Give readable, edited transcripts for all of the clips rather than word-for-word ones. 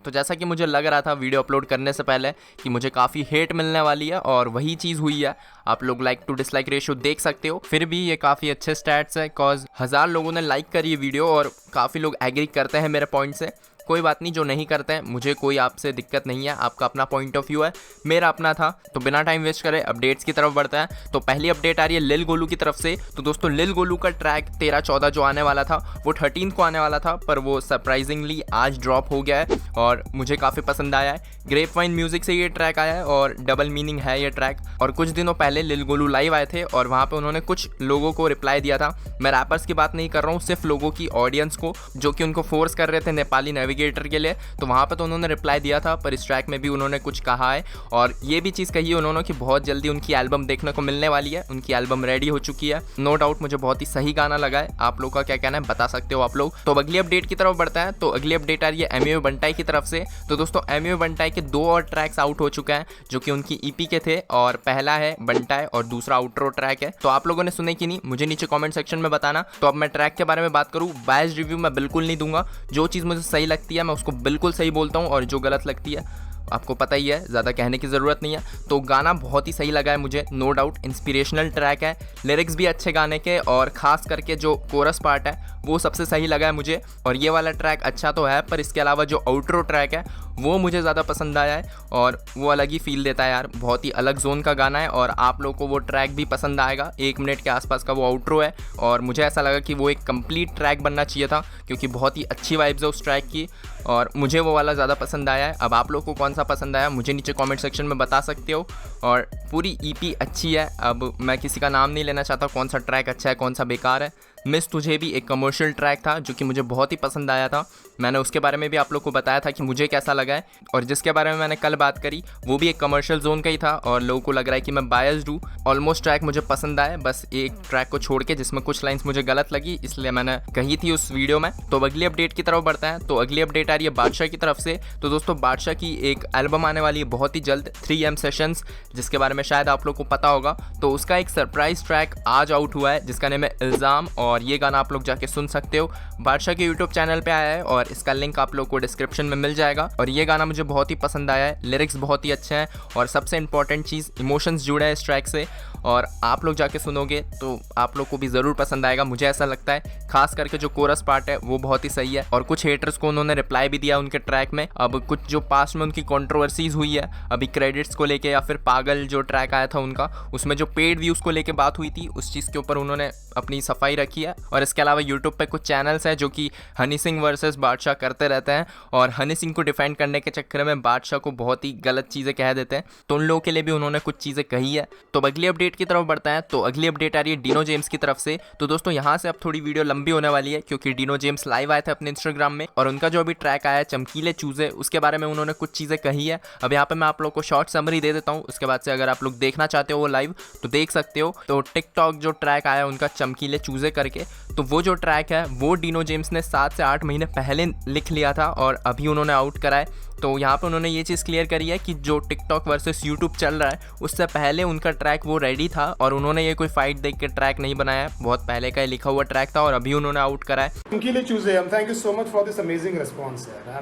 तो जैसा कि मुझे लग रहा था वीडियो अपलोड करने से पहले कि मुझे काफ़ी हेट मिलने वाली है, और वही चीज़ हुई है। आप लोग लाइक टू डिसलाइक रेशियो देख सकते हो, फिर भी ये काफ़ी अच्छे स्टैट्स है, कॉज 1000 लोगों ने लाइक करी ये वीडियो और काफ़ी लोग एग्री करते हैं मेरे पॉइंट से। कोई बात नहीं, जो नहीं करते हैं मुझे कोई आपसे दिक्कत नहीं है, आपका अपना पॉइंट ऑफ व्यू है, मेरा अपना था। तो बिना टाइम वेस्ट करे अपडेट्स की तरफ बढ़ता है। तो पहली अपडेट आ रही है लिल गोलू की तरफ से। तो दोस्तों लिल गोलू का ट्रैक 13-14 जो आने वाला था वो 13 को आने वाला था, पर वो सरप्राइजिंगली आज ड्रॉप हो गया है और मुझे काफ़ी पसंद आया है। ग्रेपवाइन म्यूजिक से ये ट्रैक आया है और डबल मीनिंग है ये ट्रैक। और कुछ दिनों पहले लिल गोलू लाइव आए थे और वहाँ पे उन्होंने कुछ लोगों को रिप्लाई दिया था। मैं रैपर्स की बात नहीं कर रहा हूँ, सिर्फ लोगों की ऑडियंस को जो कि उनको फोर्स कर रहे थे नेपाली नेविगेटर के लिए। तो वहाँ पे तो उन्होंने रिप्लाई दिया था, पर इस ट्रैक में भी उन्होंने कुछ कहा है और ये भी चीज़ कही है उन्होंने कि बहुत जल्दी उनकी एल्बम देखने को मिलने वाली है। उनकी एल्बम रेडी हो चुकी है। नो डाउट मुझे बहुत ही सही गाना लगा है। आप लोग का क्या कहना है बता सकते हो आप लोग। तो अगली अपडेट की तरफ बढ़ता है। तो अगली अपडेट आ रही है एमएओ बंटाई की तरफ से। तो दोस्तों एमएओ बंटाई के 2 और ट्रैक्स आउट हो चुके हैं जो कि उनकी ईपी के थे, और पहला है बंटाई और दूसरा आउटरो ट्रैक है। तो आप लोगों ने सुने कि नहीं मुझे नीचे कमेंट सेक्शन में बताना। तो अब मैं ट्रैक के बारे में बात करूँ, बायस रिव्यू मैं बिल्कुल नहीं दूंगा। जो चीज़ मुझे सही लगती है मैं उसको बिल्कुल सही बोलता हूँ, और जो गलत लगती है आपको पता ही है, ज़्यादा कहने की ज़रूरत नहीं है। तो गाना बहुत ही सही लगा है मुझे, नो डाउट इंस्पिरेशनल ट्रैक है, लिरिक्स भी अच्छे गाने के, और ख़ास करके जो कोरस पार्ट है वो सबसे सही लगा है मुझे। और ये वाला ट्रैक अच्छा तो है, पर इसके अलावा जो आउटरो ट्रैक है वो मुझे ज़्यादा पसंद आया है और वो अलग ही फील देता है यार। बहुत ही अलग जोन का गाना है और आप लोगों को वो ट्रैक भी पसंद आएगा। 1 मिनट के आसपास का वो आउटरो है और मुझे ऐसा लगा कि वो एक कंप्लीट ट्रैक बनना चाहिए था, क्योंकि बहुत ही अच्छी वाइब्स है उस ट्रैक की और मुझे वो वाला ज़्यादा पसंद आया है। अब आप लोग को कौन सा पसंद आया मुझे नीचे कमेंट सेक्शन में बता सकते हो। और पूरी ईपी अच्छी है। अब मैं किसी का नाम नहीं लेना चाहता कौन सा ट्रैक अच्छा है कौन सा बेकार है। मिस तुझे भी एक कमर्शियल ट्रैक था जो कि मुझे बहुत ही पसंद आया था। मैंने उसके बारे में भी आप लोग को बताया था कि मुझे कैसा लगा है, और जिसके बारे में मैंने कल बात करी वो भी एक कमर्शियल जोन का ही था और लोगों को लग रहा है कि मैं बायस्ड हूँ। ऑलमोस्ट ट्रैक मुझे पसंद आए, बस एक ट्रैक को छोड़ के जिसमें कुछ लाइंस मुझे गलत लगी, इसलिए मैंने कही थी उस वीडियो में। तो अगली अपडेट की तरफ बढ़ता है। तो अगली अपडेट आ रही है बादशाह की तरफ से। तो दोस्तों बादशाह की एक एल्बम आने वाली है बहुत ही जल्द, 3M सेशंस, जिसके बारे में शायद आप लोग को पता होगा। तो उसका एक सरप्राइज ट्रैक आज आउट हुआ है जिसका नेम है इल्ज़ाम, और ये गाना आप लोग जाके सुन सकते हो। बादशाह के यूट्यूब चैनल पे आया है और इसका लिंक आप लोग को डिस्क्रिप्शन में मिल जाएगा। और ये गाना मुझे बहुत ही पसंद आया है, लिरिक्स बहुत ही अच्छे हैं और सबसे इंपॉर्टेंट चीज़ इमोशंस जुड़े हैं इस ट्रैक से, और आप लोग जाके सुनोगे तो आप लोग को भी ज़रूर पसंद आएगा, मुझे ऐसा लगता है। खास करके जो कोरस पार्ट है वो बहुत ही सही है, और कुछ हेटर्स को उन्होंने रिप्लाई भी दिया उनके ट्रैक में। अब कुछ जो पास्ट में उनकी कंट्रोवर्सीज हुई है अभी क्रेडिट्स को लेके, या फिर पागल जो ट्रैक आया था उनका, उसमें जो पेड व्यूज़ को लेके बात हुई थी उस चीज़ के ऊपर उन्होंने अपनी सफाई रखी है। और इसके अलावा यूट्यूब पे कुछ चैनल्स हैं जो कि हनी सिंह वर्सेस बादशाह करते रहते हैं और हनी सिंह को डिफेंड करने के चक्कर में बादशाह को बहुत ही गलत चीज़ें कह देते हैं। तो उन लोगों के लिए भी उन्होंने कुछ चीज़ें कही है। तो अगली अपडेट की तरफ बढ़ता है। तो अगली अपडेट आ रही है डिनो जेम्स की तरफ से। तो दोस्तों यहाँ से अब थोड़ी वीडियो लंबी होने वाली है, क्योंकि डिनो जेम्स लाइव आए थे अपने इंस्टाग्राम में और उनका जो अभी ट्रैक आया है चमकीले चूजे, उसके बारे में उन्होंने कुछ चीज़ें कही है। अब यहाँ पे मैं आप लोग को शॉर्ट समरी दे देता हूँ, उसके बाद से अगर आप लोग देखना चाहते हो वो लाइव तो देख सकते हो। तो टिकटॉक जो ट्रैक आया उनका चमकीले चूजे करके, तो वो जो ट्रैक है वो डिनो जेम्स ने 7 से 8 महीने पहले लिख लिया था और अभी उन्होंने आउट करा है। तो यहाँ पे उन्होंने ये चीज़ क्लियर करी है कि जो टिकटॉक वर्सेस यूट्यूब चल रहा है उससे पहले उनका ट्रैक वो रेडी था और उन्होंने ये कोई फाइट देख के ट्रैक नहीं बनाया है, बहुत पहले का लिखा हुआ ट्रैक था और अभी उन्होंने आउट करा है। Chamkile Choose, thank you so much for this amazing response, sir.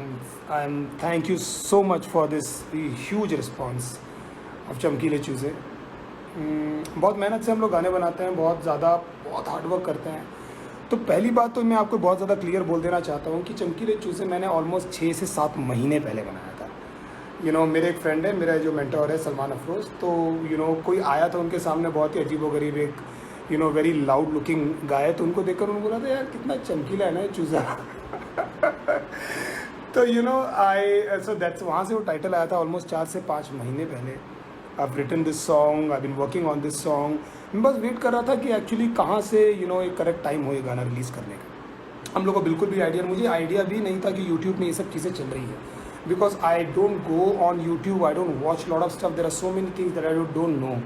I'm thank you so much for this huge response of Chamkile Choose. बहुत मेहनत से हम लोग गाने बनाते हैं, बहुत हार्डवर्क करते हैं। तो पहली बात तो मैं आपको बहुत ज़्यादा क्लियर बोल देना चाहता हूँ कि चमकीले चूजे मैंने ऑलमोस्ट 6 से 7 महीने पहले बनाया था। मेरे एक फ्रेंड है, मेरा जो मेंटोर है सलमान अफरोज़, तो कोई आया था उनके सामने बहुत ही अजीबोगरीब एक वेरी लाउड लुकिंग गाय, तो उनको देखकर उन्होंने बोला था यार कितना चमकीला है ना ये चूज़ा। तो सो दैट्स वहाँ से वो टाइटल आया था ऑलमोस्ट 4 से 5 महीने पहले। I've written this song, I've been working on this song. मैं बस वेट कर रहा था कि एक्चुअली कहाँ से एक करेक्ट टाइम हो ये गाना रिलीज़ करने का। हम लोग को बिल्कुल भी मुझे आइडिया भी नहीं था कि यूट्यूब में ये सब चीज़ें चल रही है, because I don't go on YouTube, I don't watch lot of stuff, there are so many things that I don't know.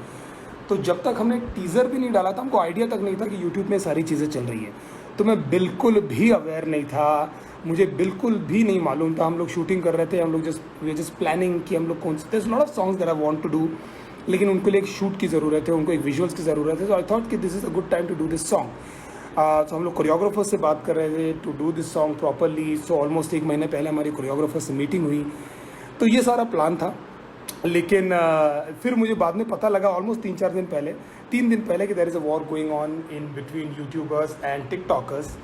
तो जब तक हमने टीज़र भी नहीं डाला था हमको आइडिया तक नहीं था कि यूट्यूब में सारी चीज़ें चल रही है। तो मैं बिल्कुल भी अवेयर नहीं था, मुझे बिल्कुल भी नहीं मालूम था। हम लोग शूटिंग कर रहे थे, हम लोग जस्ट प्लानिंग कि हम लोग कौन से lot of songs that I want to do, लेकिन उनके लिए एक शूट की ज़रूरत है, उनको एक विजुअल्स की ज़रूरत है। सो आई थॉट कि this is a good time to do this song. तो हम लोग कोरियोग्राफर से बात कर रहे थे to do this song properly. So almost 1 महीने पहले हमारी कोरियोग्राफर से मीटिंग हुई, तो ये सारा प्लान था। लेकिन फिर मुझे बाद में पता लगा ऑलमोस्ट 3 दिन पहले कि there is a war going on in between YouTubers and TikTokers.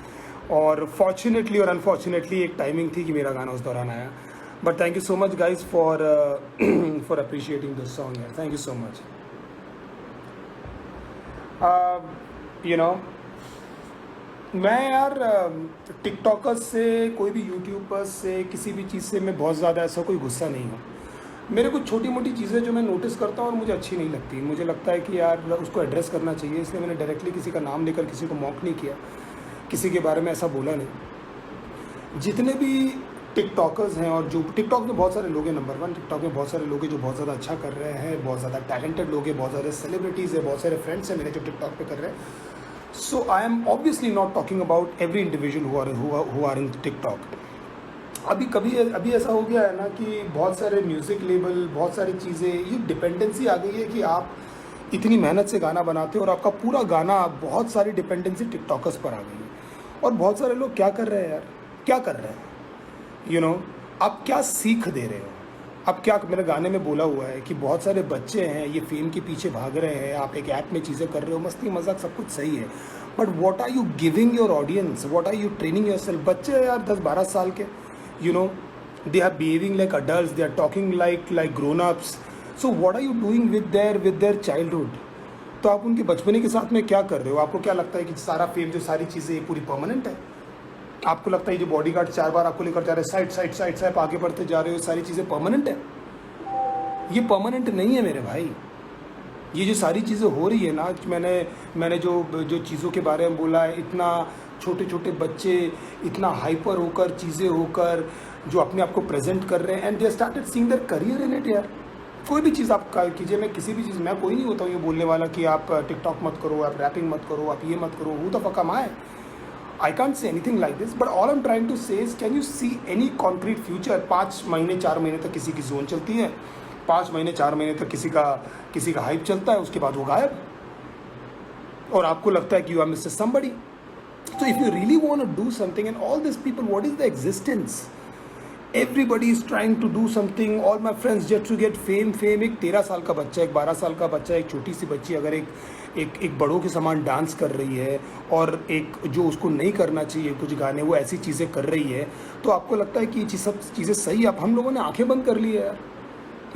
और फॉर्चुनेटली और अनफॉर्चुनेटली एक टाइमिंग थी कि मेरा गाना उस दौरान आया। But thank you so much guys for for appreciating this song यार, thank you so much. You know मैं यार टिकटॉकर्स से, कोई भी यूट्यूबर्स से, किसी भी चीज़ से मैं बहुत ज़्यादा ऐसा कोई गुस्सा नहीं हूँ। मेरे कुछ छोटी मोटी चीज़ें जो मैं नोटिस करता हूँ और मुझे अच्छी नहीं लगती, मुझे लगता है कि यार उसको एड्रेस करना चाहिए, इसलिए मैंने डायरेक्टली किसी का नाम लेकर किसी को मॉक नहीं किया, किसी के बारे में ऐसा बोला नहीं। जितने भी टिकटॉकर्स हैं, और जो टिकटॉक में बहुत सारे लोग हैं, नंबर 1 टिकटॉक में बहुत सारे लोग हैं जो बहुत ज़्यादा अच्छा कर रहे हैं, बहुत ज़्यादा टैलेंटेड लोग हैं, बहुत सारे सेलिब्रिटीज़ हैं, बहुत सारे फ्रेंड्स हैं मेरे जो टिकटॉक पे कर रहे हैं। So I am obviously not talking about every individual who are in TikTok. अभी ऐसा हो गया है ना कि बहुत सारे म्यूज़िक लेबल, बहुत सारी चीज़ें, ये डिपेंडेंसी आ गई है कि आप इतनी मेहनत से गाना बनाते हो और आपका पूरा गाना, बहुत सारी डिपेंडेंसी टिकटॉकर्स पर आ गई है। और बहुत सारे लोग क्या कर रहे हैं यार, क्या कर रहे हैं, यू नो आप क्या सीख दे रहे हो? अब क्या मेरे गाने में बोला हुआ है कि बहुत सारे बच्चे हैं ये फेम के पीछे भाग रहे हैं, आप एक ऐप में चीज़ें कर रहे हो, मस्ती मजाक सब कुछ सही है, but what are you giving your audience, what are you training yourself? बच्चे हैं यार 10-12 साल के, you know they are behaving like adults, they are talking like grown ups. So what are you doing with their childhood? तो आप उनके बचपने के साथ में क्या कर रहे हो? आपको क्या लगता है कि सारा फेम, जो सारी चीज़ें पूरी परमानेंट है? आपको लगता है जो बॉडीगार्ड 4 बार आपको लेकर जा रहे हैं, साइड साइड आगे बढ़ते जा रहे हो, सारी चीज़ें परमानेंट है? ये परमानेंट नहीं है मेरे भाई। ये जो सारी चीज़ें हो रही है ना, मैंने जो चीज़ों के बारे में बोला है, इतना छोटे छोटे बच्चे इतना हाइपर होकर, चीज़ें होकर, जो अपने आप को प्रेजेंट कर रहे हैं, and they started seeing their career in it. यार कोई भी चीज़ आप कीजिए, मैं किसी भी चीज़, मैं कोई नहीं होता हूँ ये बोलने वाला कि आप टिकटॉक मत करो, आप रैपिंग मत करो, आप ये मत करो, who the fuck am I? I can't say anything like this, but all I'm trying to say is, can you see any concrete future? 5 महीने 4 महीने तक किसी की जोन चलती है, 5 महीने 4 महीने तक किसी का हाइप चलता है, उसके बाद वो गायब, और आपको लगता है कि you are mister somebody. So if you really want to do something, and all these people, what is the existence? Everybody is trying to do something. All my friends just to get fame. एक 13 साल का बच्चा, एक 12 साल का बच्चा, एक छोटी सी बच्ची अगर एक बड़ों के समान डांस कर रही है, और एक जो उसको नहीं करना चाहिए कुछ गाने, वो ऐसी चीज़ें कर रही है, तो आपको लगता है कि ये सब चीज़ें सही है? हम लोगों ने आंखें बंद कर ली है यार।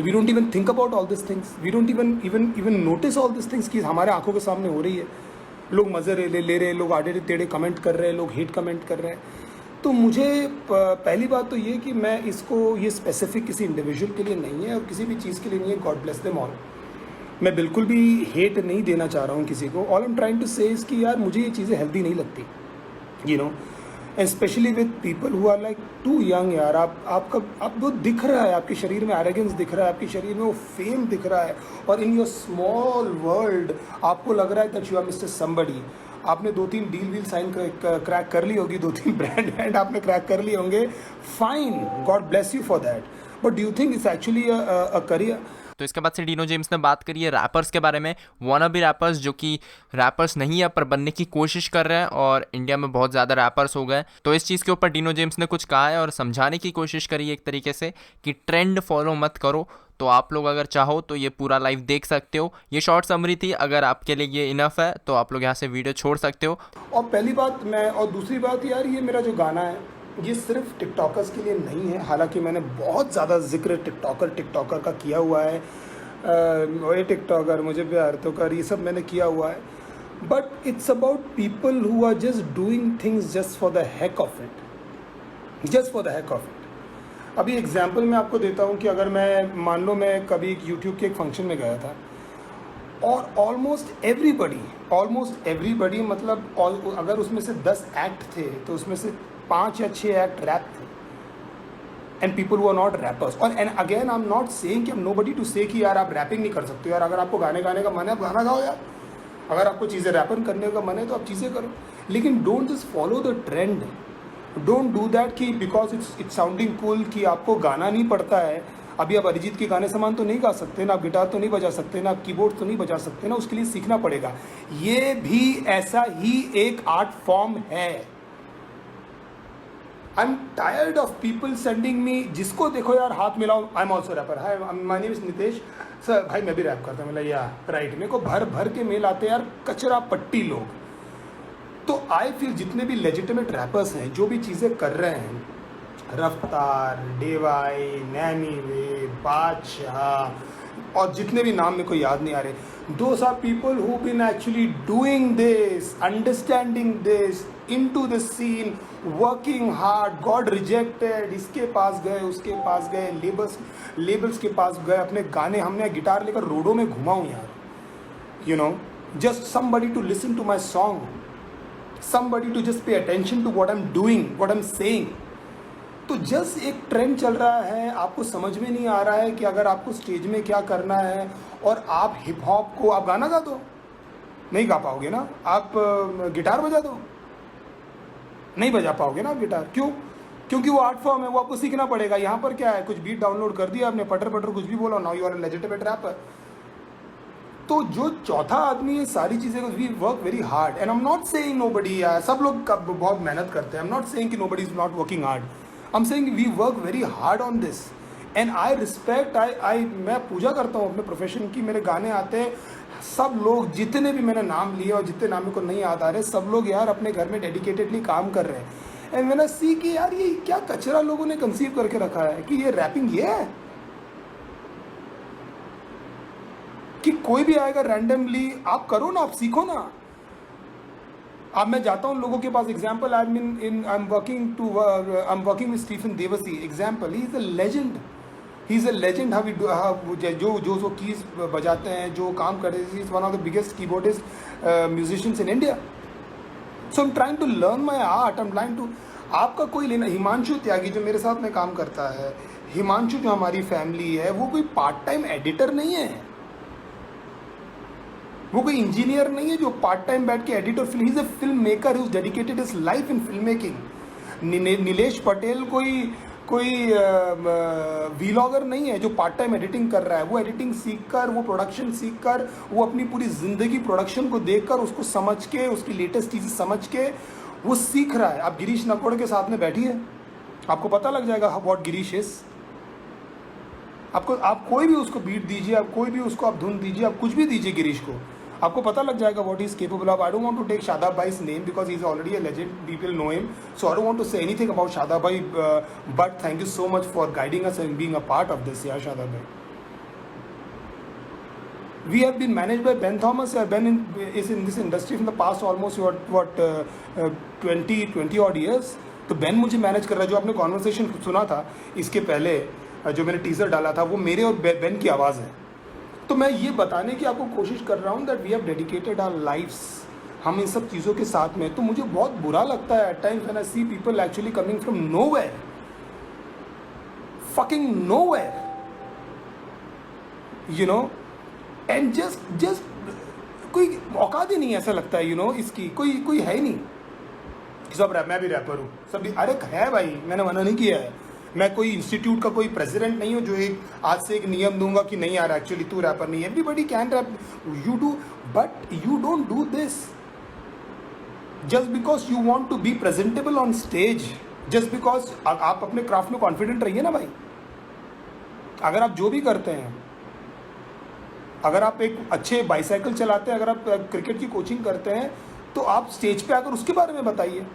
We don't even think about all this things, we don't even notice all this things कि हमारे आंखों के सामने हो रही है। लोग मज़े ले रहे हैं, लोग आड़े टेढ़े कमेंट कर रहे हैं, लोग हेट कमेंट कर रहे हैं। तो मुझे पहली बात तो ये कि मैं ये स्पेसिफिक किसी इंडिविजुअल के लिए नहीं है और किसी भी चीज़ के लिए नहीं है। God bless them all. मैं बिल्कुल भी हेट नहीं देना चाह रहा हूँ किसी को। All I am trying to say is कि यार मुझे ये चीज़ें हेल्दी नहीं लगती, you know, specially with people who are like too young. यार आप वो दिख रहा है, आपके शरीर में एरोगेंस दिख रहा है, आपके शरीर में वो फेम दिख रहा है, और इन योर स्मॉल वर्ल्ड आपको लग रहा है that you are mister somebody. आपने 2-3 डील साइन क्रैक कर ली होगी, 2-3 ब्रांड आपने क्रैक कर लिए होंगे, fine, God bless you for that, but do you think it's actually a career? तो इसके बाद से डीनो जेम्स ने बात करी है रैपर्स के बारे में, वानाबी रैपर्स जो कि रैपर्स नहीं है पर बनने की कोशिश कर रहे हैं, और इंडिया में बहुत ज़्यादा रैपर्स हो गए। तो इस चीज़ के ऊपर डीनो जेम्स ने कुछ कहा है और समझाने की कोशिश करी है एक तरीके से कि ट्रेंड फॉलो मत करो। तो आप लोग अगर चाहो तो ये पूरा लाइव देख सकते हो। ये शॉर्ट समरी थी, अगर आपके लिए ये इनफ है तो आप लोग यहाँ से वीडियो छोड़ सकते हो। और पहली बात और दूसरी बात यार, ये मेरा जो गाना है ये सिर्फ टिकटॉकर्स के लिए नहीं है। हालांकि मैंने बहुत ज़्यादा जिक्र टिकटॉकर का किया हुआ है, वही टिकटॉकर मुझे प्यार तो कर, ये सब मैंने किया हुआ है, but it's about people who are just doing things just for the heck of it, just for the heck of it. अभी एग्जांपल मैं आपको देता हूँ कि अगर मैं मान लो मैं कभी यूट्यूब के एक फंक्शन में गया था, और ऑलमोस्ट एवरीबडी मतलब अगर उसमें से 10 एक्ट थे तो उसमें से 5 या 6 एक्ट रैप थे, and people who are not rappers. और and again I am not saying कि नोबडी टू से कि यार आप रैपिंग नहीं कर सकते हो। यार अगर आपको गाने का मन है आप गाना गाओ यार, अगर आपको चीज़ें रैपिंग करने का मन है तो आप चीज़ें करो, लेकिन don't just follow the trend. Don't do that कि बिकॉज इट्स साउंडिंग कूल कि आपको गाना नहीं पड़ता है, अभी आप अरिजीत के गाने समान तो नहीं गा सकते ना, आप गिटार तो नहीं बजा सकते ना, आप कीबोर्ड तो नहीं बजा सकते ना, उसके लिए सीखना पड़ेगा। ये भी ऐसा ही एक आर्ट फॉर्म है। I am tired of people sending me, जिसको देखो यार हाथ मिलाओ, I am also rapper, hi my name is Nitesh sir, भाई मैं भी रैप करता हूँ, या राइट, मेरे को भर भर के मेल आते हैं यार, कचरा पट्टी लोग। तो आई फील जितने भी लेजिटिमेट रैपर्स हैं, जो भी चीज़ें कर रहे हैं, रफ्तार, डेवाई, नैनी वे, बादशाह और जितने भी नाम मेरे को याद नहीं आ रहे, those are people who been actually doing this, understanding this, into the scene, working hard, god rejected, इसके पास गए, उसके पास गए, लेबल्स के पास गए, अपने गाने, हमने गिटार लेकर रोडों में घुमाऊँ यार, you know, just somebody to listen to my song, somebody to just pay attention to what I'm doing, what I'm saying। तो जस्ट एक ट्रेंड चल रहा है, आपको समझ में नहीं आ रहा है कि अगर आपको स्टेज में क्या करना है, और आप हिप हॉप को, आप गाना गा दो, नहीं गा पाओगे ना, आप गिटार बजा दो, नहीं बजा पाओगे ना आप गिटार, क्यों? क्योंकि वो आर्ट फॉर्म है, वो आपको सीखना पड़ेगा। यहाँ पर क्या है, कुछ बीट डाउनलोड कर दिया आपने, पटर पटर कुछ भी बोला, now you are a legitimate rapper. तो जो चौथा आदमी ये सारी चीज़ें, we work very hard, and I am not saying nobody, सब लोग बहुत मेहनत करते हैं, आई एम नॉट सेइंग कि nobody is not working hard, I am saying we work very hard on this, and I respect, मैं पूजा करता हूँ अपने प्रोफेशन की। मेरे गाने आते हैं, सब लोग जितने भी मैंने नाम लिए और जितने नाम को नहीं याद आ रहे, सब लोग यार अपने घर में डेडिकेटेडली काम कर रहे हैं, एंड मैंने सी कि यार ये क्या कचरा लोगों ने कंसीव करके रखा है कि ये रैपिंग ये है कि कोई भी आएगा रैंडमली, आप करो ना, आप सीखो ना। अब मैं जाता हूँ लोगों के पास, example I am working with Stephen Devassy, example, he is a legend, he is a legend, जो कीज बजाते हैं, जो काम करते हैं, is one of the biggest keyboardist musicians in India. So I am trying to learn my art, I am trying to, आपका कोई लेना, हिमांशु त्यागी जो मेरे साथ में काम करता है, हिमांशु जो हमारी फैमिली है, वो कोई पार्ट टाइम एडिटर नहीं है, वो कोई इंजीनियर नहीं है जो पार्ट टाइम बैठ के editor, he is a film maker who is dedicated his life in film making. Nilesh Patel कोई वीलॉगर नहीं है जो पार्ट टाइम एडिटिंग कर रहा है, वो एडिटिंग सीख कर, वो प्रोडक्शन सीख कर, वो अपनी पूरी ज़िंदगी प्रोडक्शन को देखकर, उसको समझ के, उसकी लेटेस्ट चीज़ें समझ के वो सीख रहा है। आप गिरीश नकोड़ के साथ में बैठिए, आपको पता लग जाएगा व्हाट गिरीश इज। आप कोई भी उसको बीट दीजिए, आप कोई भी उसको आप धुन दीजिए, आप कुछ भी दीजिए गिरीश को, आपको पता लग जाएगा what is capable of. I don't want to take Shadab भाई's name because he is already a legend, people know him, so I don't want to say anything about Shadab भाई, but thank you so much for guiding us and being a part of this. यार शादाब भाई, we have been managed by Ben Thomas. Ben is in this industry from the past almost 20 odd years. तो Ben मुझे manage कर रहा है। जो आपने conversation सुना था इसके पहले, जो मैंने टीजर डाला था, वो मेरे और बेन की आवाज़ है। तो मैं ये बताने की आपको कोशिश कर रहा हूँ that we have dedicated our lifes, हम इन सब चीज़ों के साथ में। तो मुझे बहुत बुरा लगता है at times when I see people actually coming from nowhere, fucking nowhere, you know, and just कोई औकात ही नहीं, ऐसा लगता है, यू नो, इसकी कोई है ही नहीं। सब रैप, मैं भी रैपर हूँ, सब भी, अरे है भाई, मैंने मना नहीं किया है, मैं कोई इंस्टीट्यूट का कोई प्रेसिडेंट नहीं हूँ जो एक आज से एक नियम दूंगा कि नहीं यार एक्चुअली तू रैपर नहीं है। Everybody can rap, you do, but you don't do this just because you want to be presentable on stage, just because आप अपने क्राफ्ट में कॉन्फिडेंट रहिए ना भाई। अगर आप जो भी करते हैं, अगर आप एक अच्छे बाईसाइकिल चलाते हैं, अगर आप क्रिकेट की कोचिंग करते हैं, तो आप स्टेज पे आकर उसके बारे में बताइए।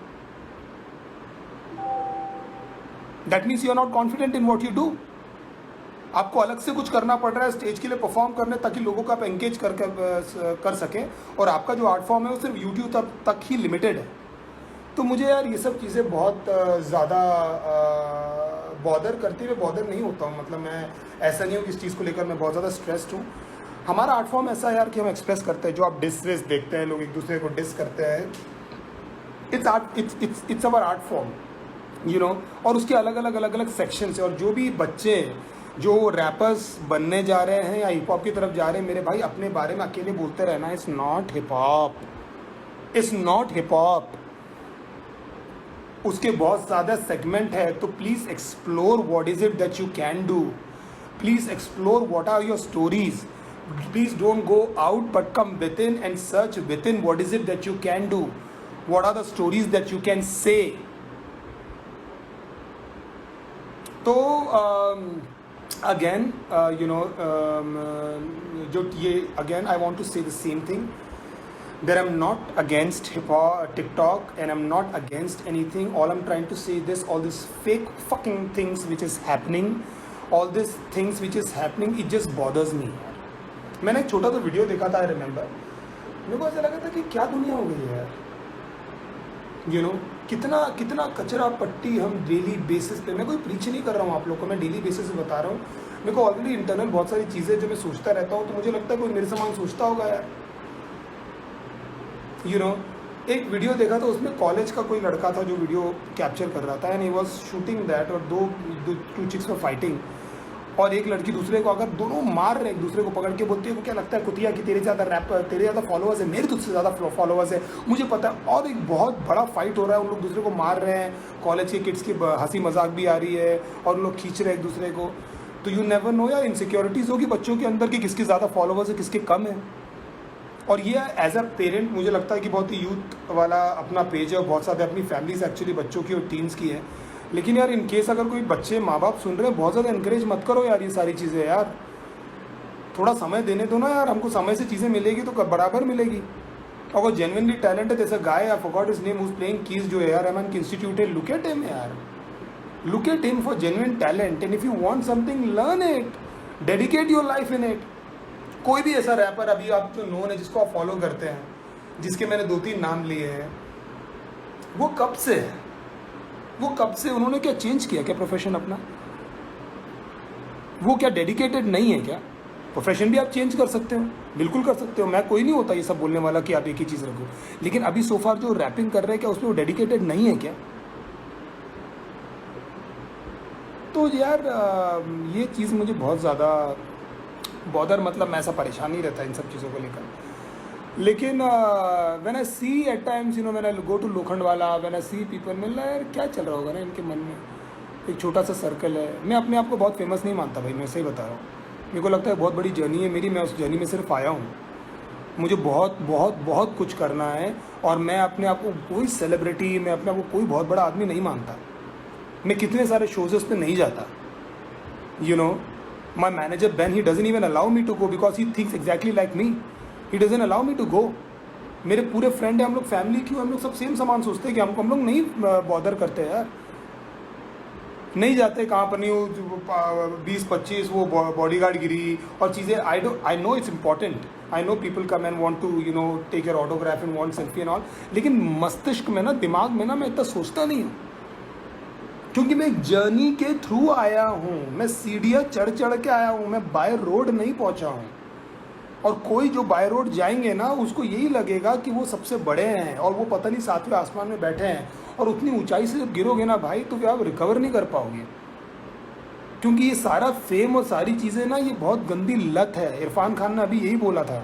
That means you are not confident in what you do. आपको अलग से कुछ करना पड़ रहा है स्टेज के लिए परफॉर्म करने, ताकि लोगों को आप एंगेज कर सकें, और आपका जो आर्ट फॉर्म है वो सिर्फ यूट्यूब तक ही लिमिटेड है। तो मुझे यार ये सब चीज़ें बहुत ज़्यादा बॉदर करती हुए, बॉदर नहीं होता हूँ, मतलब मैं ऐसा नहीं हूँ कि इस चीज़ को लेकर मैं बहुत ज़्यादा स्ट्रेस्ड हूँ। हमारा आर्ट फॉर्म ऐसा है यार कि हम एक्सप्रेस करते हैं, जो आप डिस रेस देखते हैं, लोग एक दूसरे को डिस करते हैं, it's our art form, you know. और उसके अलग अलग सेक्शंस है। और जो भी बच्चे जो रैपर्स बनने जा रहे हैं या हिप हॉप की तरफ जा रहे हैं, मेरे भाई अपने बारे में अकेले बोलते रहना it's not hip hop, it's not hip hop. उसके बहुत ज़्यादा सेगमेंट है, तो please explore what is it that you can do. Please explore what are your stories. Please don't go out but come within and search within what is it that you can do. What are the stories that you can say. तो again जो ये again I want to say the same thing that I'm not against hip hop, TikTok, and I'm not against anything. All I'm trying to say this, all these fake fucking things which is happening, all these things which is happening, it just bothers me. मैंने एक छोटा सा video देखा था, I remember, मेरे को ऐसा लगा था कि क्या दुनिया हो गई है यार. कितना कचरा पट्टी हम डेली बेसिस पे, मैं कोई प्रीच नहीं कर रहा हूँ आप लोग को, मैं डेली बेसिस पे बता रहा हूँ. मेरे को ऑलरेडी इंटरनल बहुत सारी चीज़ें जो मैं सोचता रहता हूँ, तो मुझे लगता है कोई मेरे समान सोचता होगा यार. एक वीडियो देखा था, उसमें कॉलेज का कोई लड़का था जो वीडियो कैप्चर कर रहा था, and he was shooting that, और टू चिक्स वर फाइटिंग, और एक लड़की दूसरे को, अगर दोनों मार रहे एक दूसरे को पकड़ के, बोलती है को क्या लगता है कुतिया कि तेरे ज़्यादा फॉलोअर्स है, मेरे तुझसे ज़्यादा फॉलोअर्स है, मुझे पता है. और एक बहुत बड़ा फाइट हो रहा है, उन लोग दूसरे को मार रहे हैं, कॉलेज के किड्स की हंसी मजाक भी आ रही है, और उन लोग खींच रहे हैं एक दूसरे को. तो यू नेवर नो यार, इनसिक्योरिटीज़ होगी बच्चों के अंदर कि किसके ज़्यादा फॉलोअर्स है, किसके कम है. और ये एज अ पेरेंट मुझे लगता है कि बहुत ही यूथ वाला अपना पेज है, और बहुत सारे अपनी फैमिली से एक्चुअली बच्चों की और टीन्स की है. लेकिन यार इन केस अगर कोई बच्चे माँ बाप सुन रहे हैं, बहुत ज़्यादा इनकरेज मत करो यार ये सारी चीज़ें. यार थोड़ा समय देने दो ना यार, हमको समय से चीज़ें मिलेगी तो बराबर मिलेगी. अगर जेन्युइनली टैलेंट है, जैसा guy I forgot his name, who's playing keys जो है यार, MN instituted, look at him यार, look at him for genuine talent. And if you want something, learn it, dedicate your life in it. कोई भी ऐसा wrapper अभी आप तो नोन है जिसको आप फॉलो करते हैं, जिसके मैंने 2-3 नाम लिए हैं, वो कब से है, वो कब से, उन्होंने क्या चेंज किया क्या प्रोफेशन अपना, वो क्या डेडिकेटेड नहीं है क्या. प्रोफेशन भी आप चेंज कर सकते हो, बिल्कुल कर सकते हो, मैं कोई नहीं होता ये सब बोलने वाला कि आप एक ही चीज़ रखो. लेकिन अभी सोफार जो रैपिंग कर रहे हैं, क्या उसमें वो डेडिकेटेड नहीं है क्या. तो यार ये चीज़ मुझे बहुत ज़्यादा बॉदर, मतलब मैं ऐसा परेशान नहीं रहता इन सब चीज़ों को लेकर. लेकिन when I see at times when I go to Lokhandwala, when I see people, मिल रहा है यार क्या चल रहा होगा ना इनके मन में. एक छोटा सा सर्कल है. मैं अपने आप को बहुत फेमस नहीं मानता भाई, मैं सही बता रहा हूँ. मेरे को लगता है बहुत बड़ी जर्नी है मेरी, मैं उस जर्नी में सिर्फ आया हूँ. मुझे बहुत बहुत बहुत कुछ करना है, और मैं अपने आप को कोई सेलिब्रिटी, मैं अपने आप को कोई बहुत बड़ा आदमी नहीं मानता. मैं कितने सारे शोज़ पे नहीं जाता. My manager Ben, he doesn't even allow me to go because he thinks exactly like me. He doesn't allow me to go. मेरे पूरे फ्रेंड हैं, हम लोग फैमिली क्यों, हम लोग सब सेम सामान सोचते हैं कि हम लोग नहीं बॉदर करते यार, नहीं जाते कहाँ पर नहीं. 20-25 वो बॉडीगार्ड गिरी और चीज़ें. I know it's important, I know people come and want to take your autograph and want selfie and all. लेकिन मस्तिष्क में ना, दिमाग में ना, मैं इतना सोचता नहीं हूँ, क्योंकि मैं एक जर्नी के थ्रू आया हूँ. मैं सीढ़ियाँ चढ़ के आया हूँ, मैं बाय रोड नहीं पहुँचा हूँ. और कोई जो बाय रोड जाएंगे ना, उसको यही लगेगा कि वो सबसे बड़े हैं, और वो पता नहीं 7वें आसमान में बैठे हैं. और उतनी ऊंचाई से जब गिरोगे ना भाई, तो आप रिकवर नहीं कर पाओगे. क्योंकि ये सारा फेम और सारी चीज़ें ना, ये बहुत गंदी लत है. इरफान खान ने अभी यही बोला था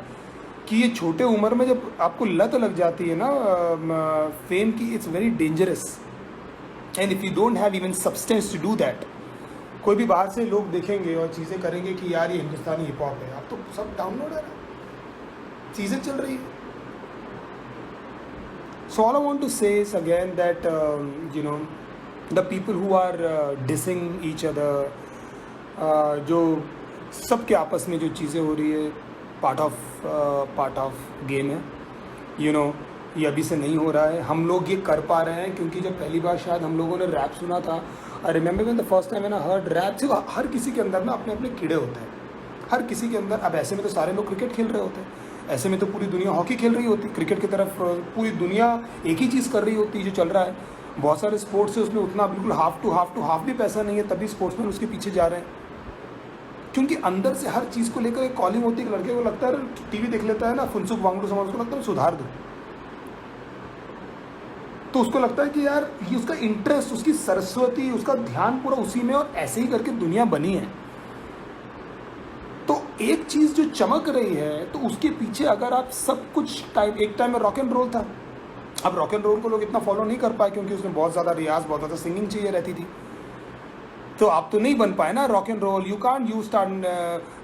कि ये छोटे उम्र में जब आपको लत लग जाती है ना फेम की, it's very dangerous. And if you don't have even substance to do that, कोई भी बाहर से लोग देखेंगे और चीज़ें करेंगे कि यार ये हिंदुस्तानी हिप हॉप है. अब तो सब डाउनलोड है, चीज़ें चल रही है. So all I want to say is again that the people who are dissing each other, जो सबके आपस में जो चीज़ें हो रही है, पार्ट ऑफ गेम है. ये अभी से नहीं हो रहा है. हम लोग ये कर पा रहे हैं क्योंकि जब पहली बार शायद हम लोगों ने रैप सुना था, I remember when the first time मैंने हर्ड रैप. सिर्फ हर किसी के अंदर ना अपने अपने कीड़े होते हैं, हर किसी के अंदर. अब ऐसे में तो सारे लोग क्रिकेट खेल रहे होते हैं, ऐसे में तो पूरी दुनिया हॉकी खेल रही होती, क्रिकेट की तरफ पूरी दुनिया एक ही चीज़ कर रही होती जो चल रहा है. बहुत सारे स्पोर्ट्स है, उसमें उतना बिल्कुल हाफ टू हाफ भी पैसा नहीं है, तभी स्पोर्ट्समैन उसके पीछे जा रहे हैं. क्योंकि अंदर से हर चीज़ को लेकर एक कॉलिंग होती है. लड़के को लगता है, टीवी देख लेता है ना, फुनसुक वांगडू समाज, उसको लगता है सुधार दो. तो उसको लगता है कि यार ये उसका इंटरेस्ट, उसकी सरस्वती, उसका ध्यान पूरा उसी में, और ऐसे ही करके दुनिया बनी है. तो एक चीज़ जो चमक रही है, तो उसके पीछे अगर आप सब कुछ एक टाइम में रॉक एंड रोल था. अब रॉक एंड रोल को लोग इतना फॉलो नहीं कर पाए क्योंकि उसमें बहुत ज़्यादा रियाज, बहुत ज़्यादा सिंगिंग चाहिए रहती थी. तो आप तो नहीं बन पाए ना rock and roll. You can't you start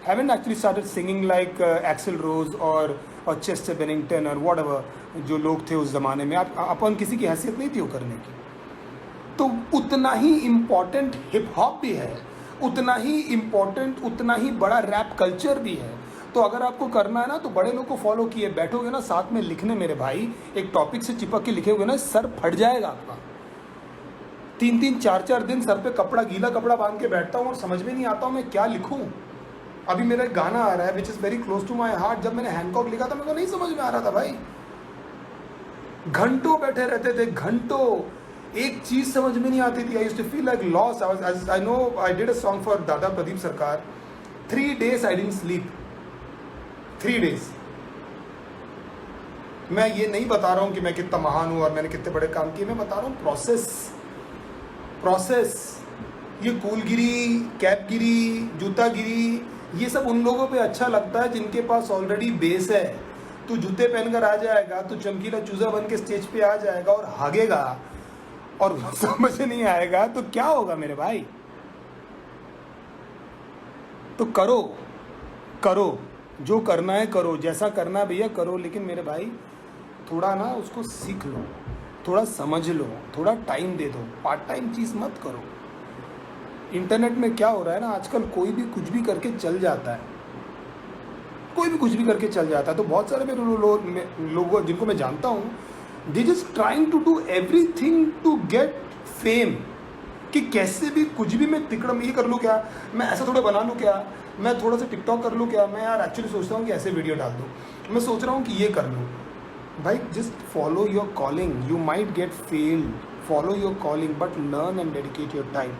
haven't actually started singing like Axl Rose और चेस्टर बेनिंगटन और वॉट एवर जो लोग थे उस ज़माने में. आप अपन किसी की हैसियत नहीं थी वो करने की. तो उतना ही इम्पॉर्टेंट हिप हॉप भी है, उतना ही इम्पॉर्टेंट, उतना ही बड़ा रैप कल्चर भी है. तो अगर आपको करना है ना तो बड़े लोग को फॉलो किए बैठोगे ना साथ में लिखने मेरे भाई, एक टॉपिक से चिपक के लिखे हुए ना सर फट जाएगा आपका. 3-3 4-4 दिन सर पे कपड़ा गीला कपड़ा बांध के बैठता हूँ और समझ में नहीं आता हूँ मैं क्या लिखूँ. अभी मेरा एक गाना आ रहा है which is very close to my heart. जब मैंने हैंकॉक लिखा था मेरे को नहीं समझ में आ रहा था भाई. घंटों बैठे रहते थे, घंटों, एक चीज़ समझ में नहीं आती थी. I used to feel like loss. I know I did a song for Dada Pradeep Sarkar. 3 days I didn't sleep. 3 days. मैं ये नहीं बता रहा हूँ कि मैं कितना महान हूँ और मैंने कितने बड़े काम किए. मैं बता रहा हूँ प्रोसेस. ये कूलगिरी, कैपगिरी, जूतागिरी, ये सब उन लोगों पे अच्छा लगता है जिनके पास ऑलरेडी बेस है. तू जूते पहनकर आ जाएगा, तू चमकीला चूजा बन के स्टेज पे आ जाएगा और भागेगा और समझ नहीं आएगा तो क्या होगा मेरे भाई. तो करो जो करना है करो, जैसा करना है भैया करो. लेकिन मेरे भाई थोड़ा ना उसको सीख लो, थोड़ा समझ लो, थोड़ा टाइम दे दो. पार्ट टाइम चीज़ मत करो. इंटरनेट में क्या हो रहा है ना आजकल, कोई भी कुछ भी करके चल जाता है, कोई भी कुछ भी करके चल जाता है. तो बहुत सारे मेरे लोग जिनको मैं जानता हूँ, they just trying to do everything to get fame. कि कैसे भी कुछ भी मैं तिकड़म ये कर लूँ क्या, मैं ऐसा थोड़ा बना लूँ क्या, मैं थोड़ा सा टिकटॉक कर लूँ क्या, मैं यार एक्चुअली सोचता हूँ कि ऐसे वीडियो डाल दूँ, मैं सोच रहा हूँ कि ये कर लूँ. भाई just follow your calling. You might get failed. Follow your calling but learn and dedicate your time.